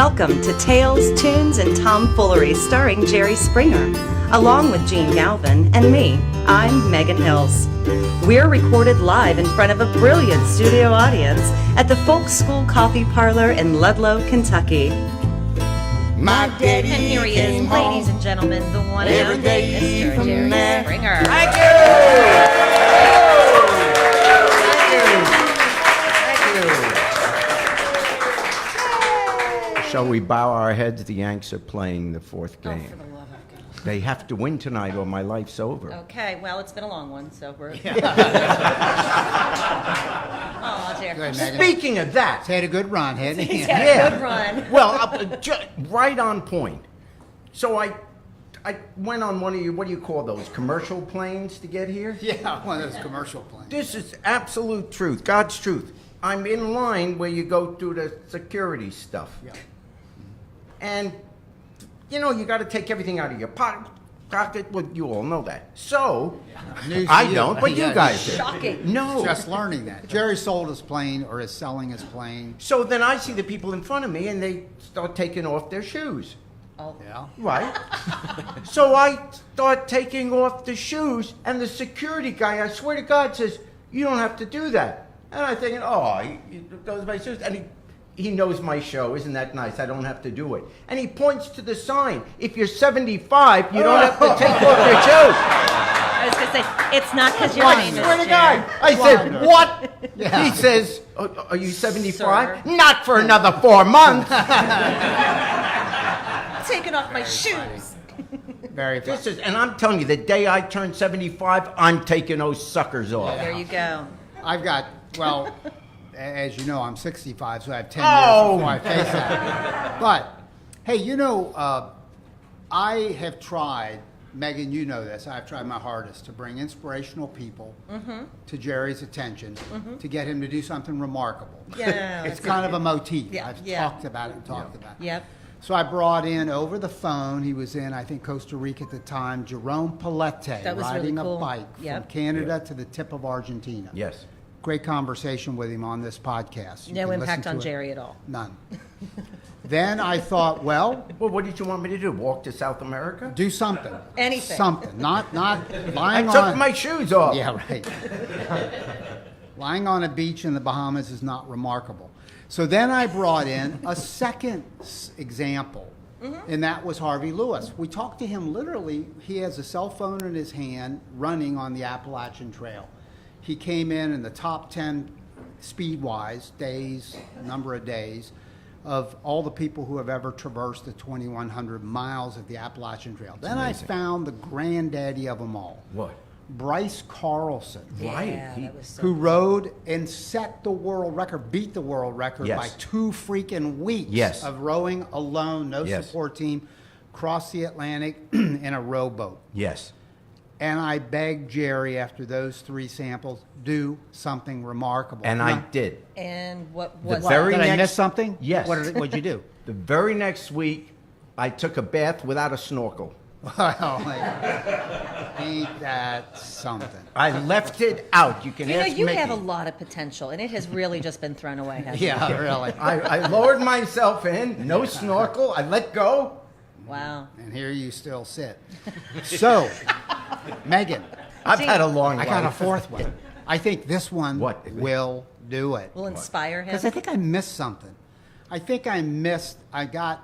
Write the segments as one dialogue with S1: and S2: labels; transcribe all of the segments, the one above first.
S1: Welcome to Tales, Tunes, and Tomfoolery starring Jerry Springer, along with Gene Galvin and me. I'm Megan Hills. We're recorded live in front of a brilliant studio audience at the Folk School Coffee Parlor in Ludlow, Kentucky.
S2: My daddy
S3: And here he is, ladies and gentlemen, the one and only Mr. Jerry Springer.
S2: Thank you! Shall we bow our heads? The Yanks are playing the fourth game.
S3: For the love of God.
S2: They have to win tonight or my life's over.
S3: Okay, well, it's been a long one, so we're... Oh, dear.
S4: Good, Megan.
S2: Speaking of that,
S4: It's had a good run, hasn't
S3: He's
S4: it?
S3: got
S2: Yeah.
S3: a good run.
S2: well, right on point. So I went on one of your, what do you call those, commercial planes to get here?
S4: Yeah, one of those commercial planes.
S2: This is absolute truth, God's truth. I'm in line where you go through the security stuff.
S4: Yeah.
S2: And, you know, you got to take everything out of your pocket. Well, you all know that. So,
S4: News to
S2: I
S4: you.
S2: don't, but you
S4: Yeah.
S2: guys do.
S3: Shocking.
S2: No.
S4: Just learning that. Jerry sold his plane or is selling his plane.
S2: So then I see the people in front of me and they start taking off their shoes.
S3: Oh.
S4: Yeah.
S2: Right. So I start taking off the shoes and the security guy, I swear to God, says, "You don't have to do that." And I'm thinking, oh, those are my shoes. And he knows my show. Isn't that nice? I don't have to do it. And he points to the sign. If you're 75, you don't have to take off your shoes.
S3: I was going to say, it's not because you're
S2: I
S3: famous,
S2: swear to
S3: Jerry.
S2: God. I said,
S4: Wonderful.
S2: what?
S4: Yeah.
S2: He says, are you 75?
S3: Sir.
S2: Not for another 4 months.
S3: Taking off my shoes.
S4: Very fun.
S2: This is, and I'm telling you, the day I turn 75, I'm taking those suckers off.
S3: There you go.
S4: I've got, well, as you know, I'm 65, so I have 10
S2: Oh.
S4: years before I face that. But, hey, you know, I have tried, Megan, you know this, I've tried my hardest to bring inspirational people to Jerry's attention to get him to do something remarkable.
S3: Yeah.
S4: It's kind of a motif.
S3: Yeah,
S4: I've
S3: yeah.
S4: talked about it and talked about it.
S3: Yep.
S4: So I brought in over the phone, he was in, I think, Costa Rica at the time, Jerome Palette,
S3: That was really
S4: riding
S3: cool.
S4: a bike
S3: Yep.
S4: from Canada to the tip of Argentina.
S2: Yes.
S4: Great conversation with him on this podcast. You
S3: No
S4: can
S3: impact
S4: listen
S3: on
S4: to it.
S3: Jerry at all.
S4: None. Then I thought, well,
S2: Well, what did you want me to do? Walk to South America?
S4: do something.
S3: Anything.
S4: Something. Not
S2: I
S4: lying
S2: took
S4: on.
S2: my shoes off.
S4: Yeah, right. Lying on a beach in the Bahamas is not remarkable. So then I brought in a second example, and that was Harvey Lewis. We talked to him literally. He has a cell phone in his hand running on the Appalachian Trail. He came in the top 10 speed-wise days, number of days, of all the people who have ever traversed the 2,100 miles of the Appalachian Trail. Then I
S2: amazing.
S4: found the granddaddy of them all.
S2: What?
S4: Bryce Carlson,
S2: Right.
S3: Yeah,
S2: He-
S3: that was so
S4: who rode and set the world record, beat the world record
S2: Yes.
S4: by 2 freaking weeks
S2: Yes.
S4: of rowing alone, no
S2: Yes.
S4: support team, across the Atlantic in a rowboat.
S2: Yes.
S4: And I begged Jerry after those 3 samples, do something remarkable.
S2: And I did.
S3: And what
S2: The
S3: was
S2: very
S4: Did I
S2: next-
S4: miss something?
S2: Yes.
S4: What'd you do?
S2: The very next week, I took a bath without a snorkel.
S4: Well, ain't that something?
S2: I left it out. You can
S3: You know,
S2: ask
S3: you
S2: Mickey.
S3: have a lot of potential, and it has really just been thrown away, hasn't it?
S4: Yeah, really.
S2: I lowered myself in, no snorkel. I let go.
S3: Wow.
S4: And here you still sit. So, Megan,
S2: I've
S3: Gee,
S2: had a long
S4: I
S2: life.
S4: got a fourth one. I think this one
S2: What?
S4: will do it.
S3: Will inspire him.
S4: Because I think I missed something. I got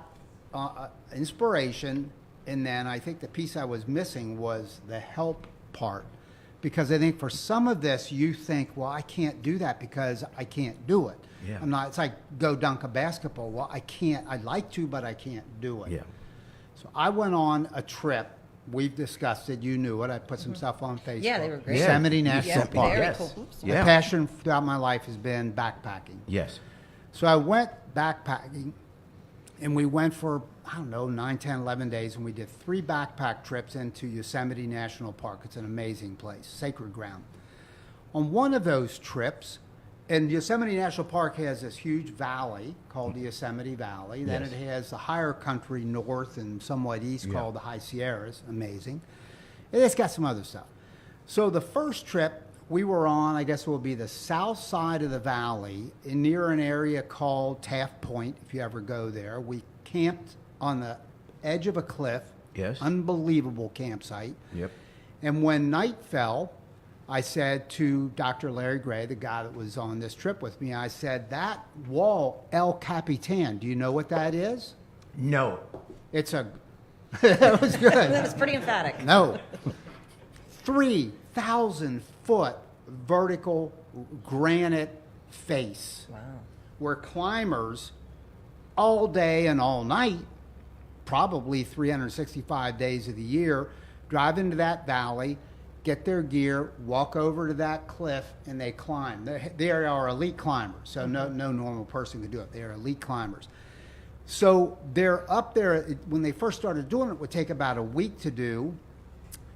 S4: inspiration, and then I think the piece I was missing was the help part. Because I think for some of this, you think, well, I can't do that because I can't do it.
S2: Yeah.
S4: I'm not, it's like go dunk a basketball. Well, I can't, I'd like to, but I can't do it.
S2: Yeah.
S4: So I went on a trip. We've discussed it. You knew it. I put some stuff on Facebook.
S3: Yeah, they were great.
S4: Yosemite National
S3: Yeah,
S4: Park.
S3: very
S2: Yes.
S3: cool. Oops.
S4: My
S2: Yeah.
S4: passion throughout my life has been backpacking.
S2: Yes.
S4: So I went backpacking, and we went for, 9, 10, 11 days, and we did 3 backpack trips into Yosemite National Park. It's an amazing place, sacred ground. On one of those trips, and Yosemite National Park has this huge valley called the Yosemite Valley. Then
S2: Yes.
S4: it has the higher country north and somewhat east
S2: Yeah.
S4: called the High Sierras. Amazing. And it's got some other stuff. So the first trip, we were on, I guess it will be the south side of the valley, near an area called Taft Point, if you ever go there. We camped on the edge of a cliff.
S2: Yes.
S4: Unbelievable campsite.
S2: Yep.
S4: And when night fell, I said to Dr. Larry Gray, the guy that was on this trip with me, I said, that wall, El Capitan, do you know what that is?
S2: No.
S4: It's a... That was good.
S3: That was pretty emphatic.
S4: No. 3,000-foot vertical granite face.
S3: Wow.
S4: Where climbers all day and all night, probably 365 days of the year, drive into that valley, get their gear, walk over to that cliff, and they climb. They are elite climbers, so no normal person could do it. They are elite climbers. So they're up there. When they first started doing it would take about a week to do,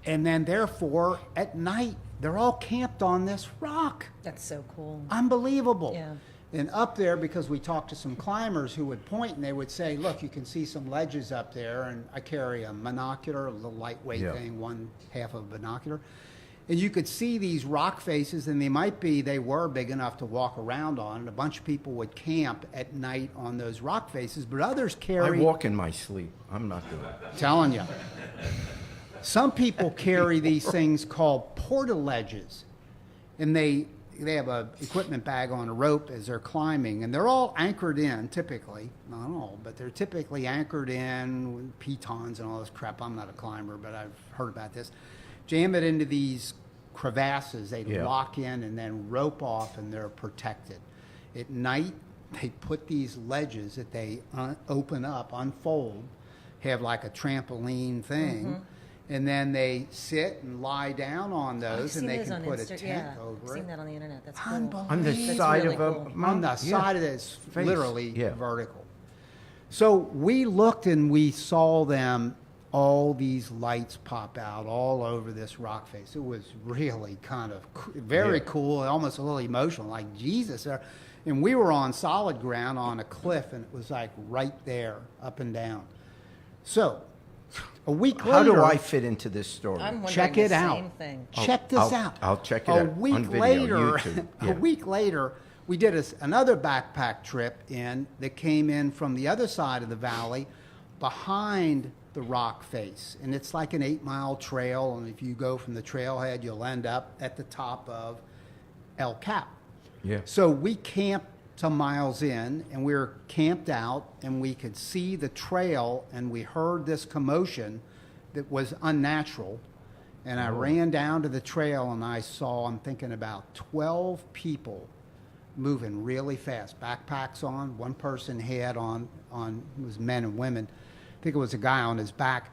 S4: and then therefore at night they're all camped on this rock.
S3: That's so cool.
S4: Unbelievable.
S3: Yeah.
S4: And up there, because we talked to some climbers who would point and they would say, look, you can see some ledges up there, and I carry a monocular, a little lightweight thing, 1/2 of a binocular. And you could see these rock faces, and they were big enough to walk around on, and a bunch of people would camp at night on those rock faces, but others carry...
S2: I walk in my sleep. I'm not doing that.
S4: Telling you. Some people carry these things called portaledges, and they have a equipment bag on a rope as they're climbing, and they're all anchored in typically, not all, but they're typically anchored in with pitons and all this crap. I'm not a climber, but I've heard about this. Jam it into these crevasses, they lock in and then rope off, and they're protected. At night, they put these ledges that they open up, unfold, have like a trampoline thing, and then they sit and lie down on those, and they can put a tent over
S3: I've
S4: it.
S3: seen that on the internet. That's cool.
S4: Unbelievable.
S2: On the
S3: That's
S2: side
S3: really
S2: of a
S3: cool.
S4: On the
S2: mountain.
S4: side of it, it's
S2: Face.
S4: literally
S2: Yeah.
S4: vertical. So we looked and we saw them, all these lights pop out all over this rock face. It was really kind of very cool, almost a little emotional, like Jesus. And we were on solid ground on a cliff, and it was like right there, up and down. So a week later...
S2: How do I fit into this story?
S3: I'm wondering
S4: Check
S3: the
S4: it out.
S3: same thing.
S4: Check this out.
S2: I'll check it
S4: a
S2: out
S4: week
S2: on video,
S4: later,
S2: YouTube.
S4: A
S2: Yeah.
S4: week later, we did another backpack trip that came in from the other side of the valley behind the rock face. And it's like an 8-mile trail, and if you go from the trailhead, you'll end up at the top of El Cap.
S2: Yeah.
S4: So we camped some miles in, and we were camped out, and we could see the trail, and we heard this commotion that was unnatural. And I ran down to the trail, and I'm thinking about 12 people moving really fast, backpacks on. One person had on it was men and women. I think it was a guy on his back,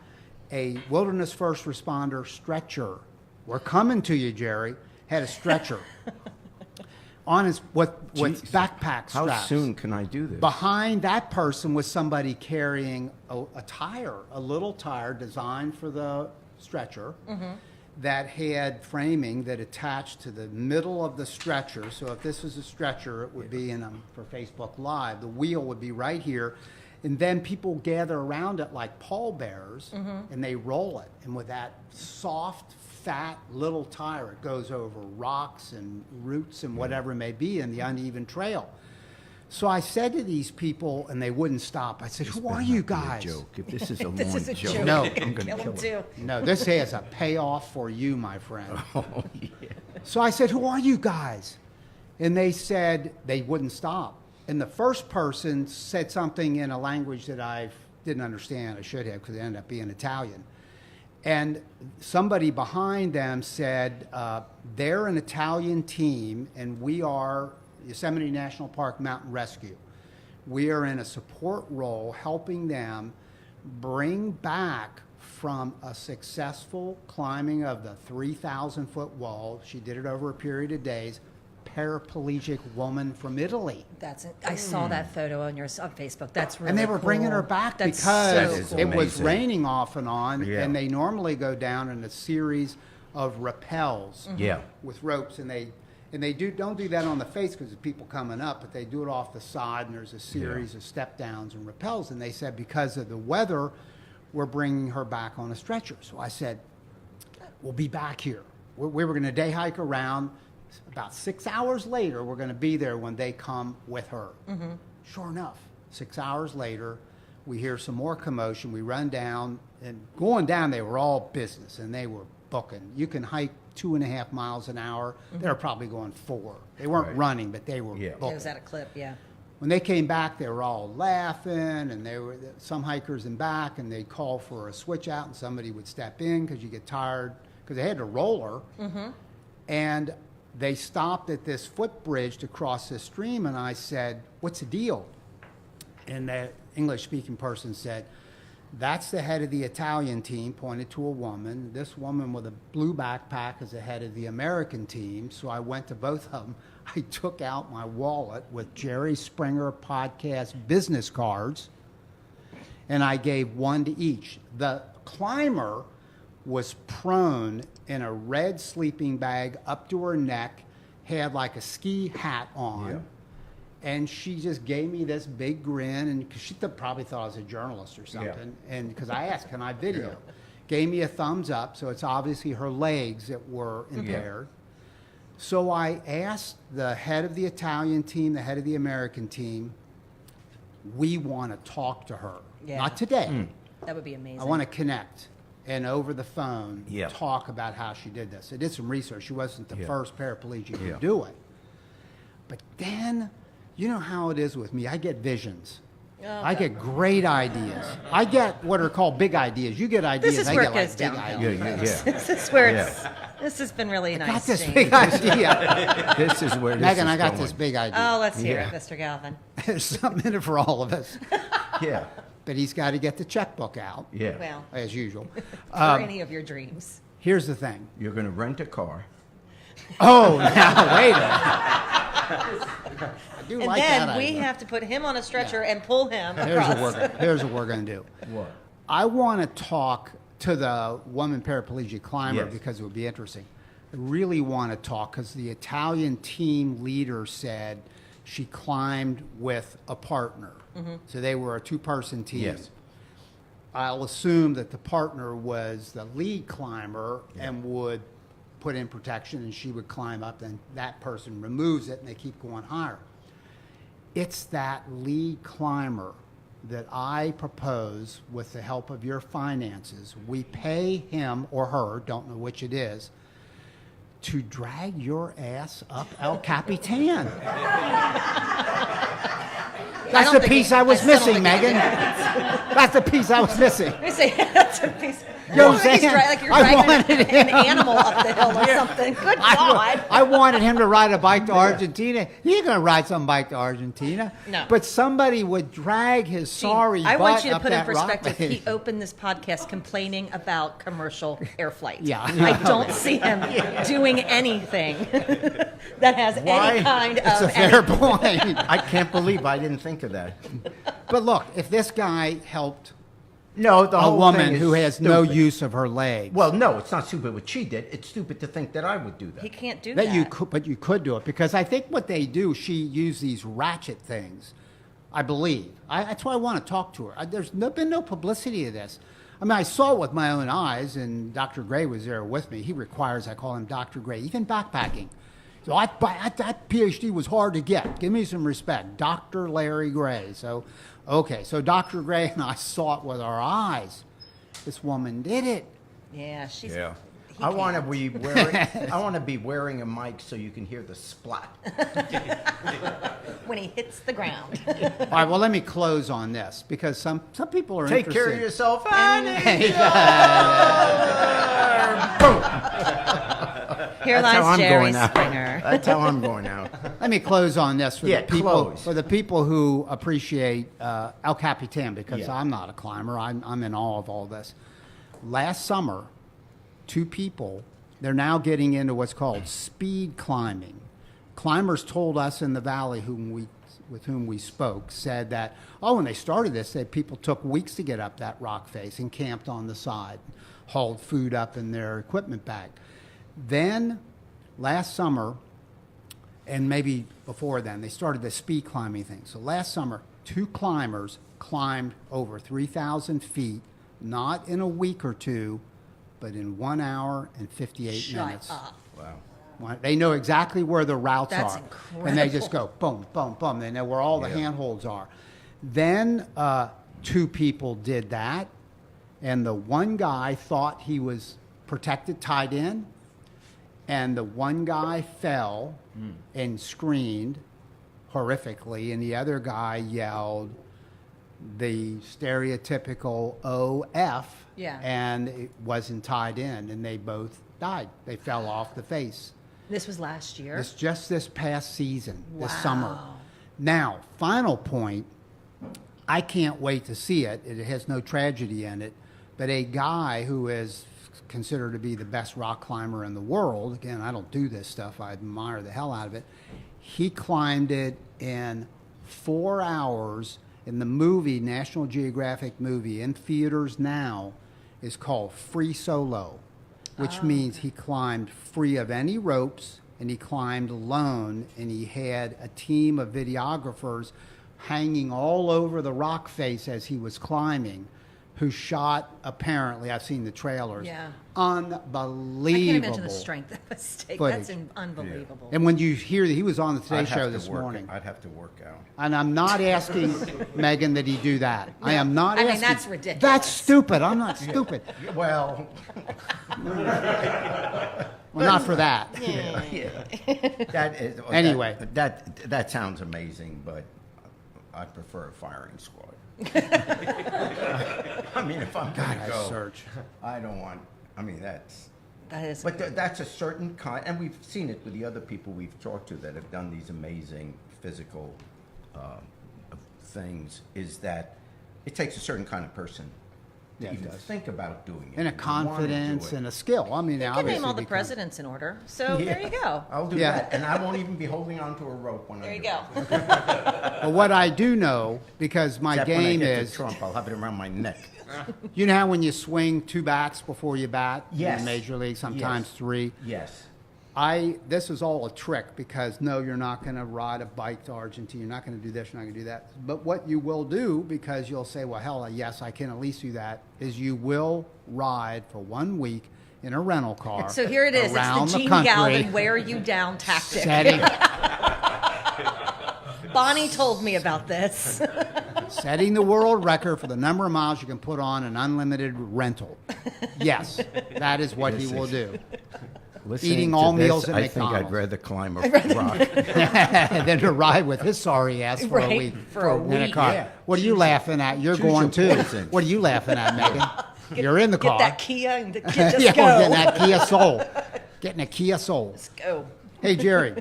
S4: a wilderness first responder stretcher. We're coming to you, Jerry. Had a stretcher on his with backpack straps.
S2: How soon can I do this?
S4: Behind that person was somebody carrying a tire, a little tire designed for the stretcher that had framing that attached to the middle of the stretcher. So if this was a stretcher, it would be for Facebook Live. The wheel would be right here. And then people gather around it like pallbearers, and they roll it. And with that soft, fat little tire, it goes over rocks and roots and whatever it may be in the uneven trail. So I said to these people, and they wouldn't stop. I said, "Who are you guys?"
S2: Joke. If this is a
S3: This
S2: long
S3: is a
S2: joke,
S3: joke.
S4: No.
S2: I'm going to
S3: Kill
S2: kill
S3: him
S2: it.
S3: too.
S4: No, this has a payoff for you, my friend.
S2: Oh, yeah.
S4: So I said, "Who are you guys?" And they said they wouldn't stop. And the first person said something in a language that I didn't understand. I should have, because it ended up being Italian. And somebody behind them said, they're an Italian team, and we are Yosemite National Park Mountain Rescue. We are in a support role helping them bring back from a successful climbing of the 3,000-foot wall. She did it over a period of days. Paraplegic woman from Italy.
S3: I saw that photo on Facebook. That's really
S4: And they were
S3: cool.
S4: bringing her back
S3: That's
S4: because
S3: so
S4: it
S3: cool.
S4: was
S2: amazing.
S4: raining off and on,
S2: Yeah.
S4: and they normally go down in a series of rappels
S2: Yeah.
S4: with ropes, and they don't do that on the face because there's people coming up, but they do it off the side, and there's a series of step downs and rappels. And they said because of the weather, we're bringing her back on a stretcher. So I said, we'll be back here. We were going to day hike around, About 6 hours later, we're going to be there when they come with her. Sure enough, 6 hours later, we hear some more commotion. We run down, and going down, they were all business, and they were booking. You can hike 2.5 miles an hour. They were probably going 4. They weren't running, but they were booking.
S3: It was at a clip, yeah.
S4: When they came back, they were all laughing, and they were some hikers in back, and they'd call for a switch out, and somebody would step in because you get tired, because they had a roller. And they stopped at this footbridge to cross this stream, and I said, "What's the deal?" And the English-speaking person said, "That's the head of the Italian team," pointed to a woman. This woman with a blue backpack is the head of the American team. So I went to both of them. I took out my wallet with Jerry Springer podcast business cards, and I gave one to each. The climber was prone in a red sleeping bag up to her neck, had like a ski hat on. And she just gave me this big grin, and cause she probably thought I was a journalist or something. And because I asked, "Can I video?" Gave me a thumbs up, so it's obviously her legs that were impaired. So I asked the head of the Italian team, the head of the American team, "We want to talk to her. Not today.
S3: That would be amazing.
S4: I want to connect and over the phone talk about how she did this." I did some research. She wasn't the first paraplegic to do it. But then, you know how it is with me. I get visions. I get great ideas. I get what are called big ideas. You get ideas.
S3: This is
S4: I
S3: where
S4: get
S3: it
S4: like
S3: goes
S4: big
S3: downhill.
S4: ideas.
S3: This is where it's. This has been really nice.
S4: I got this
S3: James.
S4: big idea.
S2: This is where this
S4: Megan,
S2: is
S4: I got
S2: going.
S4: this big idea.
S3: Oh, let's hear it, Mr. Galvin.
S4: There's something in it for all of us.
S2: Yeah.
S4: But he's got to get the checkbook out,
S2: Yeah.
S3: Well,
S4: as usual.
S3: for any of your dreams.
S4: Here's the thing.
S2: You're going to rent a car.
S4: Oh, now, wait a minute. I do
S3: And
S4: like
S3: then
S4: that
S3: we
S4: idea.
S3: have to put him on a stretcher and pull him
S4: Here's
S3: across.
S4: here's what we're going to do.
S2: What?
S4: I want to talk to the woman paraplegic climber
S2: Yes.
S4: because it would be interesting. I really want to talk because the Italian team leader said she climbed with a partner. So they were a two-person team.
S2: Yes.
S4: I'll assume that the partner was the lead climber and would put in protection, and she would climb up, and that person removes it, and they keep going higher. It's that lead climber that I propose, with the help of your finances, we pay him or her, don't know which it is, to drag your ass up El Capitan. That's
S3: don't
S4: the
S3: think
S4: piece
S3: he-
S4: I was
S3: I still don't
S4: missing,
S3: think he
S4: Megan. That's the piece I was missing.
S3: I say that's a piece.
S4: You know what I'm
S3: Like
S4: saying?
S3: like you're
S4: I
S3: dragging
S4: wanted
S3: an
S4: him.
S3: animal up the hill or something. Good God.
S4: I wanted him to ride a bike to Argentina. He ain't gonna ride some bike to Argentina.
S3: No.
S4: But somebody would drag his sorry
S3: I
S4: butt
S3: want you to
S4: up
S3: put in
S4: that rock
S3: perspective.
S4: face.
S3: He opened this podcast complaining about commercial air flights.
S4: Yeah.
S3: I don't see him doing anything that has
S2: Why?
S3: any kind
S4: It's a
S3: of.
S4: fair point.
S2: I can't believe I didn't think of that.
S4: But look, if this guy helped
S2: No, the
S4: a
S2: whole
S4: woman
S2: thing is
S4: who has no
S2: stupid.
S4: use of her legs,
S2: Well, no, it's not stupid what she did. It's stupid to think that I would do that.
S3: He can't do
S4: that
S3: that.
S4: you could, but you could do it because I think what they do, she used these ratchet things. I believe. That's why I want to talk to her. There's been no publicity of this. I mean, I saw it with my own eyes, and Dr. Gray was there with me. He requires I call him Dr. Gray, even backpacking. So that PhD was hard to get. Give me some respect. Dr. Larry Gray. So, okay, so Dr. Gray and I saw it with our eyes. This woman did it.
S3: Yeah, she's.
S2: Yeah.
S3: he
S2: I want to
S3: can't.
S2: be wearing. I want to be wearing a mic so you can hear the splat.
S3: When he hits the ground.
S4: All right, well, let me close on this because some people are
S2: Take
S4: interested.
S2: care of yourself, honey.
S3: Here
S2: That's how
S3: lies
S2: I'm
S3: Jerry
S2: going out.
S3: Springer.
S2: That's how I'm going out.
S4: Let me close on this for
S2: Yeah,
S4: the people
S2: close.
S4: for the people who appreciate El Capitan because
S2: Yeah.
S4: I'm not a climber. I'm in awe of all this. Last summer, two people, they're now getting into what's called speed climbing. Climbers told us in the valley with whom we spoke said that, when they started this, that people took weeks to get up that rock face and camped on the side, hauled food up in their equipment bag. Then last summer, and maybe before then, they started the speed climbing thing. So last summer, two climbers climbed over 3,000 feet, not in a week or two, but in 1 hour and 58
S3: Shut
S4: minutes.
S3: up.
S2: Wow.
S4: They know exactly where the routes
S3: That's
S4: are. And they just go boom, boom, boom. They know where all the
S2: Yeah.
S4: handholds are. Then 2 people did that, and the one guy thought he was protected, tied in, and the one guy fell and screamed horrifically, and the other guy yelled the stereotypical OF,
S3: Yeah.
S4: and it wasn't tied in, and they both died. They fell off the face.
S3: This was last year.
S4: Just this past season, this
S3: Wow.
S4: summer. Now, final point, I can't wait to see it. It has no tragedy in it, but a guy who is considered to be the best rock climber in the world, again, I don't do this stuff, I admire the hell out of it, he climbed it in 4 hours. In the movie, National Geographic movie, in theaters now, is called Free Solo, which means he climbed free of any ropes, and he climbed alone, and he had a team of videographers hanging all over the rock face as he was climbing, who shot, apparently, I've seen the trailers,
S3: Yeah.
S4: unbelievable.
S3: I can't imagine the strength that was taken.
S4: footage.
S3: That's unbelievable.
S4: And when you hear that he was on the Today
S2: I'd have
S4: Show
S2: to
S4: this
S2: work it.
S4: morning,
S2: I'd have to work out.
S4: and I'm not asking Megan that he do that. I am not
S3: I mean,
S4: asking.
S3: that's ridiculous.
S4: That's stupid. I'm not stupid.
S2: Well,
S4: Well, not for that.
S2: that is
S4: Anyway.
S2: That sounds amazing, but I prefer a firing squad. I mean, if I'm gonna
S4: God, I
S2: go,
S4: search.
S2: I don't want. I mean, that's.
S3: That is.
S2: But that's a certain kind, and we've seen it with the other people we've talked to that have done these amazing physical things. Is that it takes a certain kind of person to
S4: Yeah, it
S2: even
S4: does.
S2: think about doing it,
S4: And a
S2: to wanna do
S4: confidence
S2: it.
S4: and a skill. I mean,
S3: you can
S4: obviously
S3: name all the
S4: become-
S3: presidents in order. So
S2: Yeah,
S3: there you go.
S2: I'll do
S4: Yeah.
S2: that, and I won't even be holding onto a rope when
S3: There
S2: I
S3: you
S2: do
S3: go.
S2: it.
S4: But what I do know, because my
S2: Except when I
S4: game
S2: get to
S4: is,
S2: Trump, I'll have it around my neck.
S4: you know how when you swing 2 bats before you bat
S2: Yes.
S4: in the Major League, sometimes
S2: Yes.
S4: 3.
S2: Yes.
S4: This is all a trick because no, you're not going to ride a bike to Argentina. You're not going to do this. You're not going to do that. But what you will do, because you'll say, well, hell, yes, I can at least do that, is you will ride for 1 week in a rental car.
S3: So here it is.
S4: around
S3: It's the Gene
S4: country,
S3: Galvin wear you down tactic.
S4: setting,
S3: Bonnie told me about this.
S4: setting the world record for the number of miles you can put on an unlimited rental. Yes, that is what he will do.
S2: Listening
S4: Eating
S2: to
S4: all
S2: this,
S4: meals at
S2: I think
S4: McDonald's.
S2: I'd rather climb a rock.
S4: And then to ride with his sorry ass for a
S3: Right,
S4: week
S3: for a
S4: in a
S3: week.
S4: car.
S2: Yeah.
S4: What are you laughing at? You're
S2: Choose
S4: going
S2: your
S4: too.
S2: poison.
S4: What are you laughing at, Megan? You're in the car.
S3: Get that Kia and the Kia just
S4: Yeah,
S3: go.
S4: we're getting that Kia Soul. Getting a Kia Soul.
S3: Let's go.
S4: Hey, Jerry.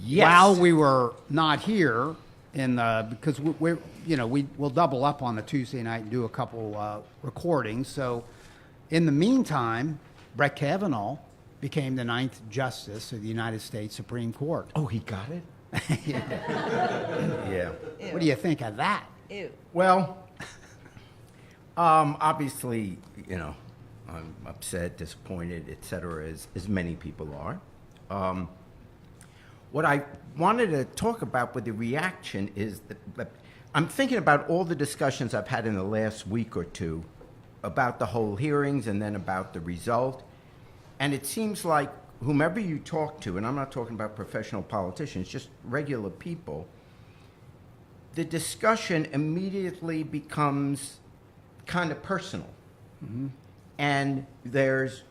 S2: Yes.
S4: While we were not here, because we'll double up on the Tuesday night and do a couple recordings. So, in the meantime, Brett Kavanaugh became the 9th Justice of the United States Supreme Court.
S2: Oh, he got it? Yeah.
S4: What do you think of that?
S3: Ew.
S2: Well, obviously, I'm upset, disappointed, etc., as many people are. What I wanted to talk about with the reaction is that I'm thinking about all the discussions I've had in the last week or two about the whole hearings and then about the result. And it seems like whomever you talk to, and I'm not talking about professional politicians, just regular people, the discussion immediately becomes kind of personal. Mm-hmm. And there's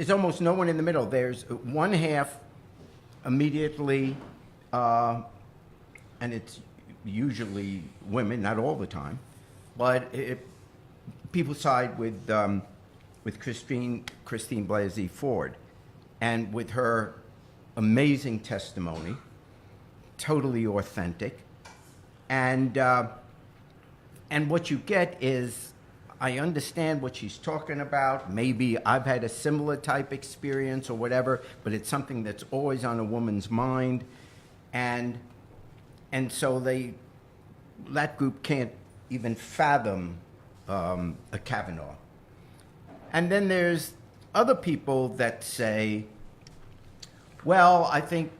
S2: almost no one in the middle. There's one half immediately, and it's usually women, not all the time, but people side with Christine Blasey Ford, and with her amazing testimony, totally authentic, and what you get is, I understand what she's talking about. Maybe I've had a similar type experience or whatever, but it's something that's always on a woman's mind, and so that group can't even fathom a Kavanaugh. And then there's other people that say, well, I think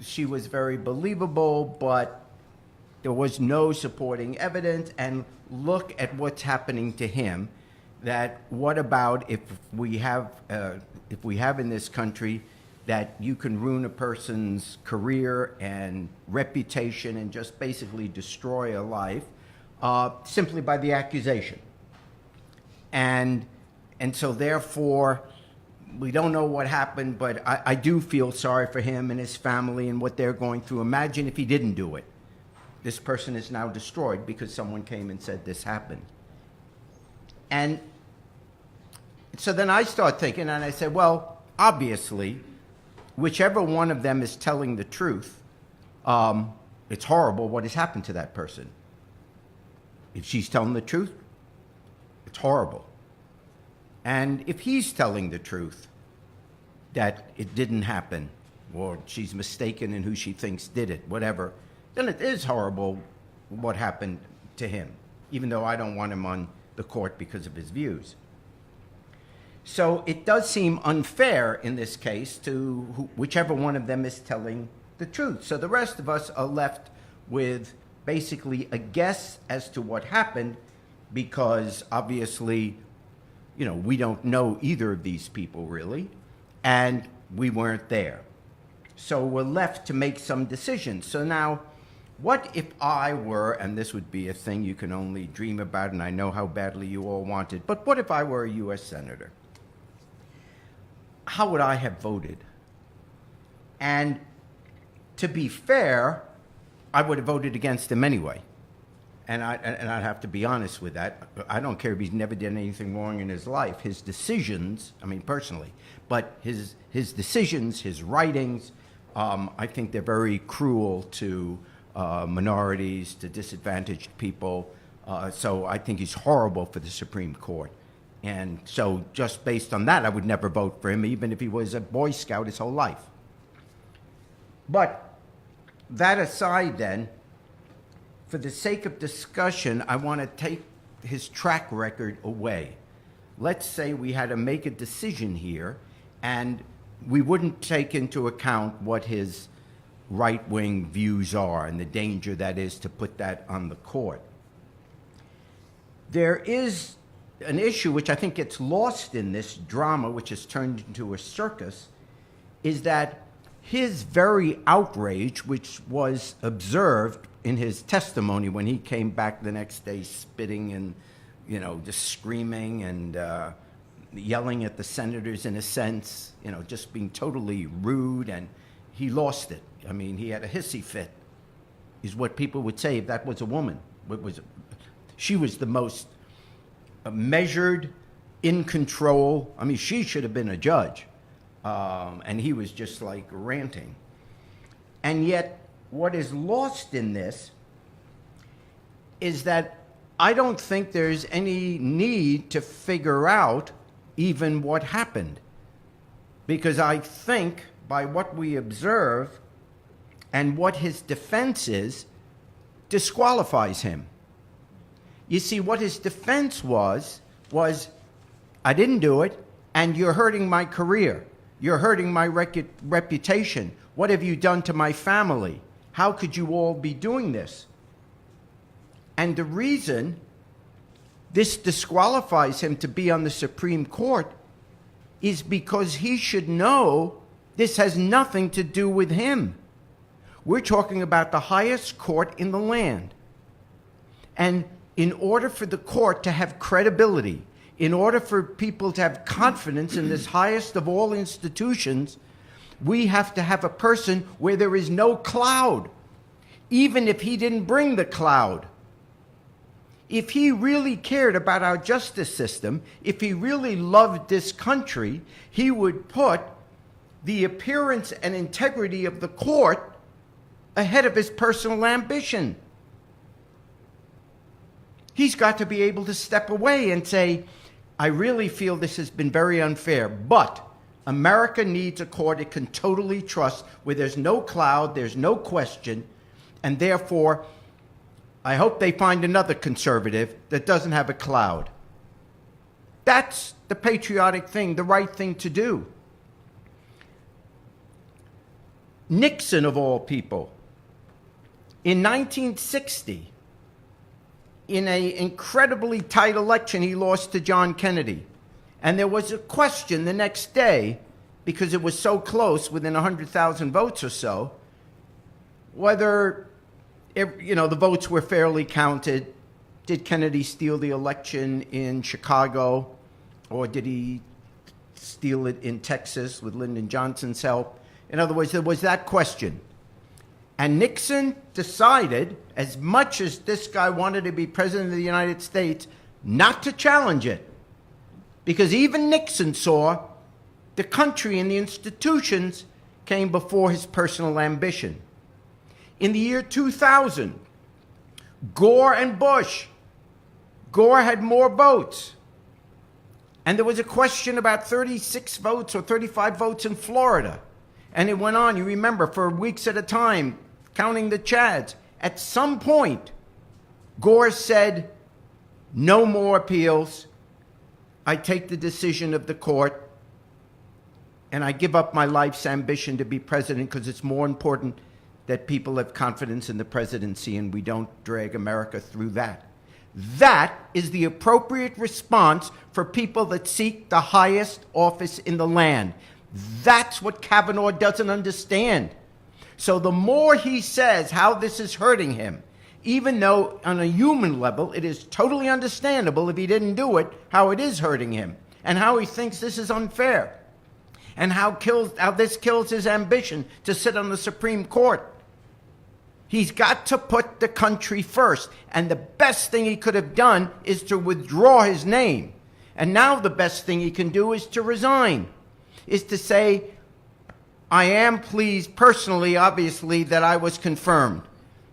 S2: she was very believable, but there was no supporting evidence, and look at what's happening to him. That what about if we have in this country that you can ruin a person's career and reputation and just basically destroy a life simply by the accusation. And so therefore, we don't know what happened, but I do feel sorry for him and his family and what they're going through. Imagine if he didn't do it. This person is now destroyed because someone came and said this happened. And so then I start thinking, and I said, well, obviously, whichever one of them is telling the truth, it's horrible what has happened to that person. If she's telling the truth, it's horrible. And if he's telling the truth, that it didn't happen, or she's mistaken in who she thinks did it, whatever, then it is horrible what happened to him, even though I don't want him on the court because of his views. So it does seem unfair in this case to whichever one of them is telling the truth. So the rest of us are left with basically a guess as to what happened, because obviously, we don't know either of these people really, and we weren't there. So we're left to make some decisions. So now, what if I were, and this would be a thing you can only dream about, and I know how badly you all want it, but what if I were a U.S. Senator? How would I have voted? And to be fair, I would have voted against him anyway. And I'd have to be honest with that. I don't care if he's never done anything wrong in his life. His decisions, personally, but his decisions, his writings, I think they're very cruel to minorities, to disadvantaged people. So I think he's horrible for the Supreme Court. And so just based on that, I would never vote for him, even if he was a Boy Scout his whole life. But that aside then, for the sake of discussion, I want to take his track record away. Let's say we had to make a decision here, and we wouldn't take into account what his right-wing views are and the danger that is to put that on the court. There is an issue which I think gets lost in this drama, which has turned into a circus, is that his very outrage, which was observed in his testimony when he came back the next day spitting and, just screaming and yelling at the senators in a sense, just being totally rude, and he lost it. He had a hissy fit, is what people would say if that was a woman. She was the most measured, in control. She should have been a judge. And he was just like ranting. And yet, what is lost in this is that I don't think there's any need to figure out even what happened. Because I think by what we observe and what his defense is, disqualifies him. You see, what his defense was, I didn't do it, and you're hurting my career. You're hurting my reputation. What have you done to my family? How could you all be doing this? And the reason this disqualifies him to be on the Supreme Court is because he should know this has nothing to do with him. We're talking about the highest court in the land. And in order for the court to have credibility, in order for people to have confidence in this highest of all institutions, we have to have a person where there is no cloud, even if he didn't bring the cloud. If he really cared about our justice system, if he really loved this country, he would put the appearance and integrity of the court ahead of his personal ambition. He's got to be able to step away and say, I really feel this has been very unfair, but America needs a court it can totally trust, where there's no cloud, there's no question, and therefore, I hope they find another conservative that doesn't have a cloud. That's the patriotic thing, the right thing to do. Nixon, of all people, in 1960, in an incredibly tight election, he lost to John Kennedy. And there was a question the next day because it was so close, within 100,000 votes or so, whether the votes were fairly counted. Did Kennedy steal the election in Chicago, or did he steal it in Texas with Lyndon Johnson's help? In other words, there was that question. And Nixon decided, as much as this guy wanted to be president of the United States, not to challenge it. Because even Nixon saw the country and the institutions came before his personal ambition. In the year 2000, Gore and Bush. Gore had more votes. And there was a question about 36 votes or 35 votes in Florida. And it went on, you remember, for weeks at a time, counting the Chads. At some point, Gore said, no more appeals. I take the decision of the court, and I give up my life's ambition to be president because it's more important that people have confidence in the presidency and we don't drag America through that. That is the appropriate response for people that seek the highest office in the land. That's what Kavanaugh doesn't understand. So the more he says how this is hurting him, even though on a human level it is totally understandable if he didn't do it, how it is hurting him, and how he thinks this is unfair, and how this kills his ambition to sit on the Supreme Court. He's got to put the country first, and the best thing he could have done is to withdraw his name. And now the best thing he can do is to resign, is to say, I am pleased personally, obviously, that I was confirmed.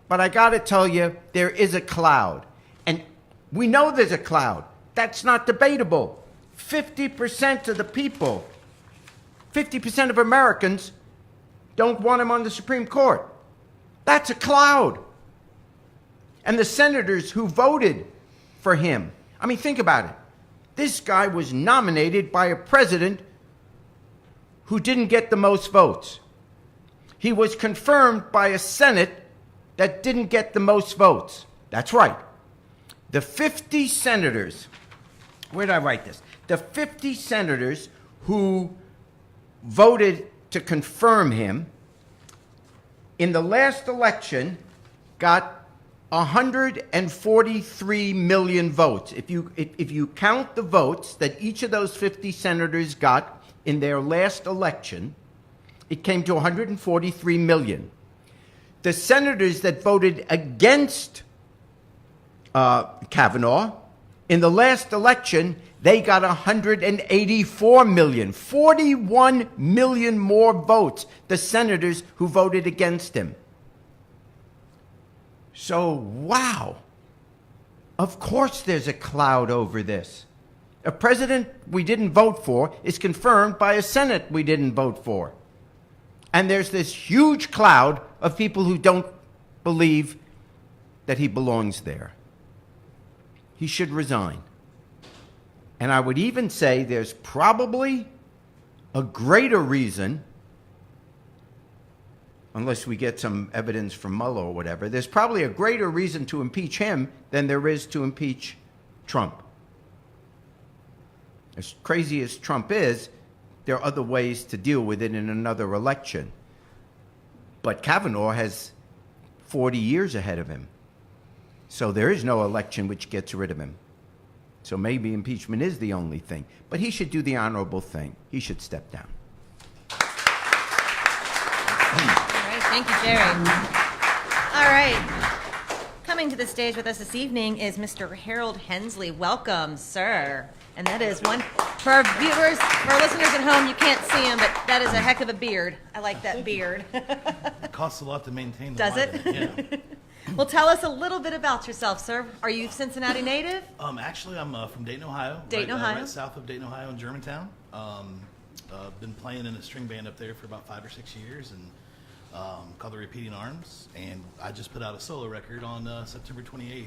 S2: But I got to tell you, there is a cloud. And we know there's a cloud. That's not debatable. 50% of the people, 50% of Americans don't want him on the Supreme Court. That's a cloud. And the senators who voted for him, I mean, think about it. This guy was nominated by a president who didn't get the most votes. He was confirmed by a Senate that didn't get the most votes. That's right. The 50 senators, where did I write this? The 50 senators who voted to confirm him in the last election got 143 million votes. If you count the votes that each of those 50 senators got in their last election, it came to 143 million. The senators that voted against Kavanaugh in the last election, they got 184 million, 41 million more votes, the senators who voted against him. So, wow, of course there's a cloud over this. A president we didn't vote for is confirmed by a Senate we didn't vote for. And there's this huge cloud of people who don't believe that he belongs there. He should resign. And I would even say there's probably a greater reason, unless we get some evidence from Mueller or whatever, there's probably a greater reason to impeach him than there is to impeach Trump. As crazy as Trump is, there are other ways to deal with it in another election. But Kavanaugh has 40 years ahead of him. So there is no election which gets rid of him. So maybe impeachment is the only thing. But he should do the honorable thing. He should step down.
S3: All right, thank you, Jerry. All right. Coming to the stage with us this evening is Mr. Harold Hensley. Welcome, sir. And that is one, for our viewers, for our listeners at home, you can't see him, but that is a heck of a beard. I like that beard.
S5: It costs a lot to maintain.
S3: Does it?
S5: Yeah.
S3: Well, tell us a little bit about yourself, sir. Are you Cincinnati native?
S5: Actually, I'm from Dayton, Ohio.
S3: Dayton, Ohio.
S5: Right south of Dayton, Ohio, in Germantown. Been playing in a string band up there for about 5 or 6 years, and called the Repeating Arms. And I just put out a solo record on September 28th.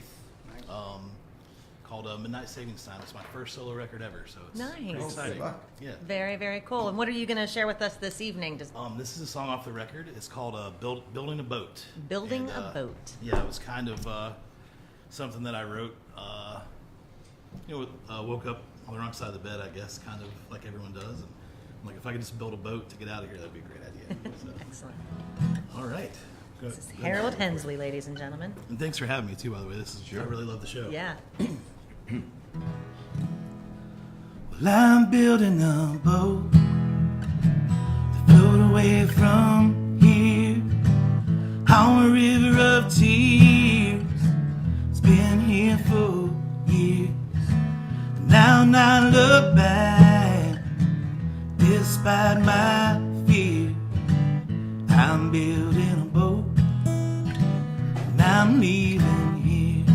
S5: Called Midnight Savings Time. It's my first solo record ever, so it's pretty
S3: Nice.
S5: exciting. Yeah.
S3: Very, very cool. And what are you going to share with us this evening? Just
S5: This is a song off the record. It's called Building a Boat.
S3: Building
S5: And,
S3: a Boat.
S5: Yeah, it was kind of something that I wrote. Woke up on the wrong side of the bed, I guess, kind of like everyone does. And Like, if I could just build a boat to get out of here, that'd be a great idea. So,
S3: Excellent.
S5: all right. Good.
S3: This is Harold Hensley, ladies and gentlemen.
S5: And thanks for having me too, by the way. I really love the show.
S3: Yeah.
S5: Well, I'm building a boat to float away from here on a river of tears. It's been here for years. Now I look back, despite my fear. I'm building a boat and I'm leaving here.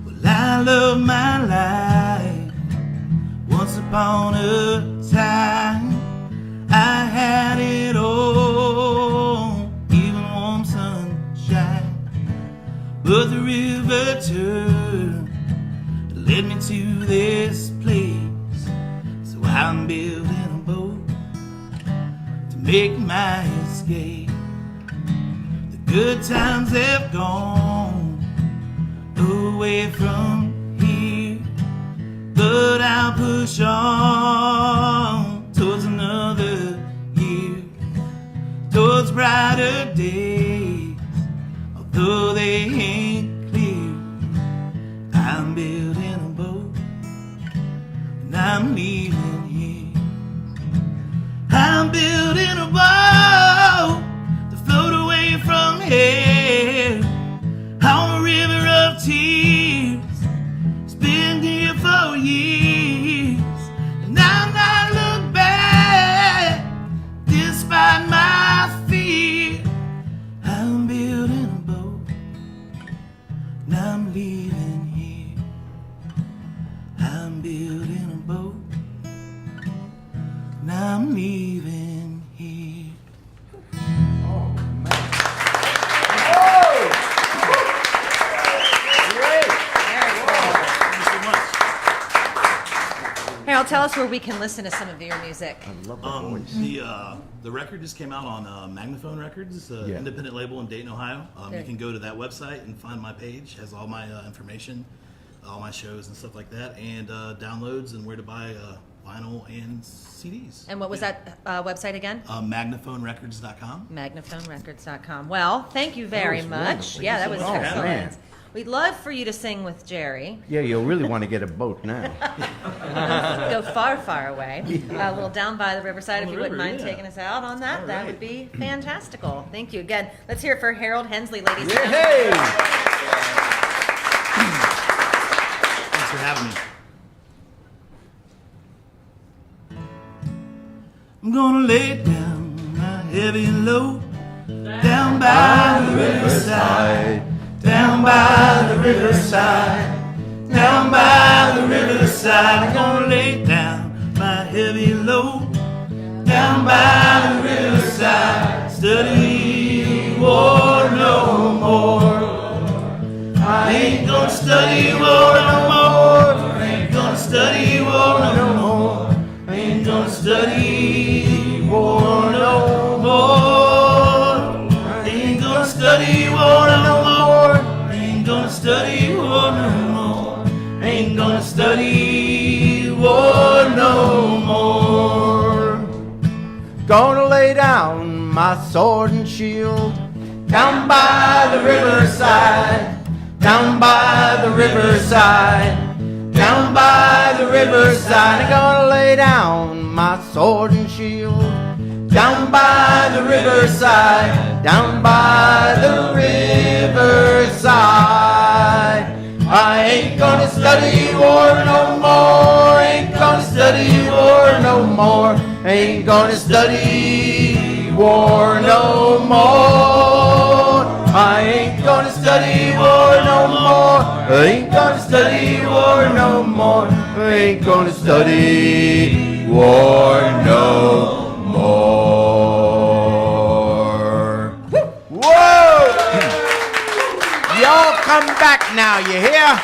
S5: Well, I love my life. Once upon a time, I had it all, even warm sunshine. But the river turned, led me to this place. So I'm building a boat to make my escape. The good times have gone away from here, but I'll push on towards another year, towards brighter days, although they ain't clear. I'm building a boat and I'm leaving here. I'm building a boat to float away from here on a river of tears. It's been here for years, and now I look back, despite my fear. I'm building a boat and I'm leaving here. I'm building a boat and I'm leaving here. Thank you so much.
S3: Harold, tell us where we can listen to some of your music.
S5: The record just came out on Magnaphone Records,
S2: Yeah.
S5: independent label in Dayton, Ohio.
S3: There
S5: You can go to that website and find my page. Has all my information, all my shows and stuff like that, and downloads and where to buy vinyl and CDs.
S3: And what was that website again?
S5: Magnaphonerecords.com.
S3: Magnaphonerecords.com. Well, thank you very
S2: was
S3: much.
S2: wonderful.
S3: Yeah, that
S5: Thank
S3: was
S5: you so
S2: much. Oh,
S3: excellent.
S2: man.
S3: We'd love for you to sing with Jerry.
S2: Yeah, you'll really want to get a boat now.
S3: Go far, far away. A little down by the riverside, if
S5: On
S3: you
S5: the
S3: wouldn't
S5: river,
S3: mind
S5: yeah.
S3: taking us out on that.
S5: All
S3: That
S5: right.
S3: would be fantastical. Thank you again. Let's hear it for Harold Hensley, ladies and
S2: Yeah,
S3: gentlemen.
S2: hey!
S5: Thanks for having me. I'm gonna lay down my heavy load down by the riverside, down by the riverside, down by the riverside. I'm gonna lay down my heavy load down by the riverside. Study war no more. I ain't gonna study war no more. I ain't gonna study war no more. I ain't gonna study war no more. I ain't gonna study war no more. I ain't gonna study war no more. I ain't gonna study war no more.
S2: Gonna lay down my sword and shield down by the riverside, down by the riverside, down by the riverside. I'm gonna lay down my sword and shield down by the riverside, down by the riverside. I ain't gonna study war no more. Ain't gonna study war no more. Ain't gonna study war no more. I ain't gonna study war no more. Ain't gonna study war no more. Ain't gonna study war no more. Whoa! Y'all come back now, you hear?